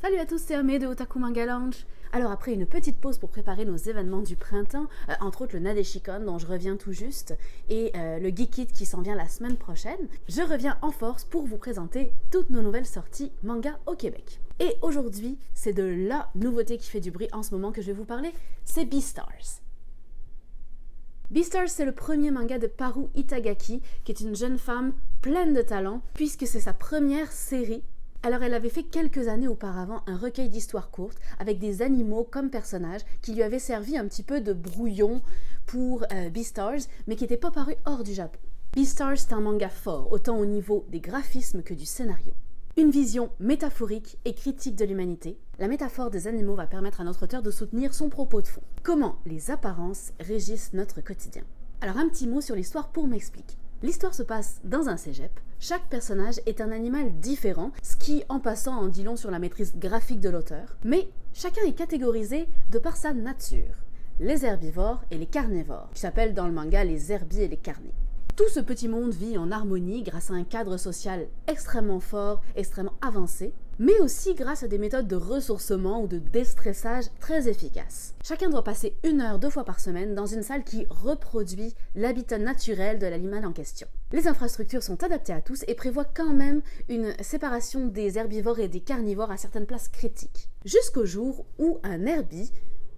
Salut à tous, c'est Amé de Otaku Manga Lounge. Alors après une petite pause pour préparer nos événements du printemps, entre autres le Nadeshikon dont je reviens tout juste, et le Geek It qui s'en vient la semaine prochaine, je reviens en force pour vous présenter toutes nos nouvelles sorties manga au Québec. Et aujourd'hui, c'est de la nouveauté qui fait du bruit en ce moment que je vais vous parler, c'est Beastars. Beastars, c'est le premier manga de Paru Itagaki, qui est une jeune femme pleine de talent, puisque c'est sa première série. Alors elle avait fait quelques années auparavant un recueil d'histoires courtes avec des animaux comme personnages qui lui avaient servi un petit peu de brouillon pour Beastars, mais qui n'était pas paru hors du Japon. Beastars, c'est un manga fort, autant au niveau des graphismes que du scénario. Une vision métaphorique et critique de l'humanité, la métaphore des animaux va permettre à notre auteur de soutenir son propos de fond. Comment les apparences régissent notre quotidien. Alors un petit mot sur l'histoire pour m'expliquer. L'histoire se passe dans un cégep. Chaque personnage est un animal différent, ce qui, en passant, en dit long sur la maîtrise graphique de l'auteur. Mais chacun est catégorisé de par sa nature. Les herbivores et les carnivores, qui s'appellent dans le manga les herbiers et les carnés. Tout ce petit monde vit en harmonie grâce à un cadre social extrêmement fort, extrêmement avancé, mais aussi grâce à des méthodes de ressourcement ou de déstressage très efficaces. Chacun doit passer 1 heure 2 fois par semaine dans une salle qui reproduit l'habitat naturel de l'animal en question. Les infrastructures sont adaptées à tous et prévoient quand même une séparation des herbivores et des carnivores à certaines places critiques. Jusqu'au jour où un herbie,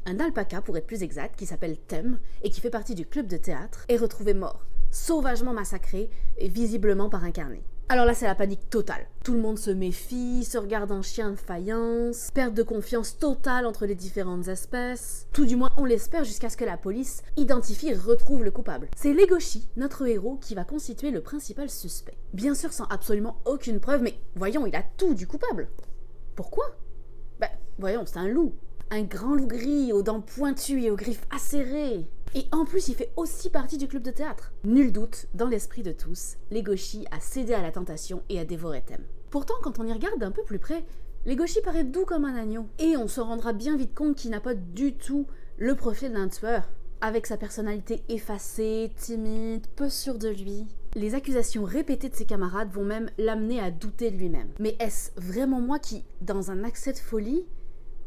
un alpaca pour être plus exact, qui s'appelle Tem et qui fait partie du club de théâtre, est retrouvé mort, sauvagement massacré et visiblement par un carné. Alors là, c'est la panique totale. Tout le monde se méfie, se regarde en chien de faïence, perte de confiance totale entre les différentes espèces. Tout du moins, on l'espère jusqu'à ce que la police identifie et retrouve le coupable. C'est Legoshi, notre héros, qui va constituer le principal suspect. Bien sûr, sans absolument aucune preuve, mais voyons, il a tout du coupable. Pourquoi ? Voyons, c'est un loup. Un grand loup gris, aux dents pointues et aux griffes acérées. Et en plus, il fait aussi partie du club de théâtre. Nul doute, dans l'esprit de tous, Legoshi a cédé à la tentation et a dévoré Tem. Pourtant, quand on y regarde d'un peu plus près, Legoshi paraît doux comme un agneau. Et on se rendra bien vite compte qu'il n'a pas du tout le profil d'un tueur. Avec sa personnalité effacée, timide, peu sûre de lui. Les accusations répétées de ses camarades vont même l'amener à douter de lui-même. Mais est-ce vraiment moi qui, dans un accès de folie,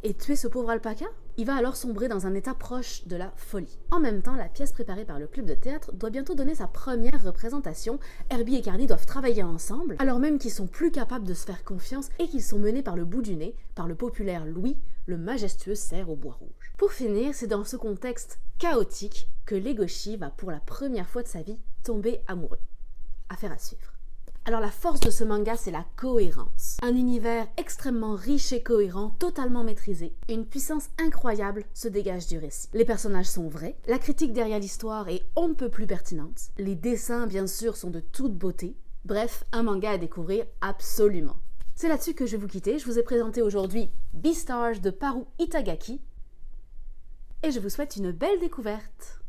ai tué ce pauvre alpaca ? Il va alors sombrer dans un état proche de la folie. En même temps, la pièce préparée par le club de théâtre doit bientôt donner sa première représentation. Herbie et Carney doivent travailler ensemble, alors même qu'ils sont plus capables de se faire confiance et qu'ils sont menés par le bout du nez par le populaire Louis, le majestueux cerf au bois rouge. Pour finir, c'est dans ce contexte chaotique que Legoshi va pour la première fois de sa vie tomber amoureux. Affaire à suivre. Alors la force de ce manga, c'est la cohérence. Un univers extrêmement riche et cohérent, totalement maîtrisé. Une puissance incroyable se dégage du récit. Les personnages sont vrais, la critique derrière l'histoire est on ne peut plus pertinente. Les dessins, bien sûr, sont de toute beauté. Bref, un manga à découvrir absolument. C'est là-dessus que je vais vous quitter. Je vous ai présenté aujourd'hui Beastars de Paru Itagaki. Et je vous souhaite une belle découverte.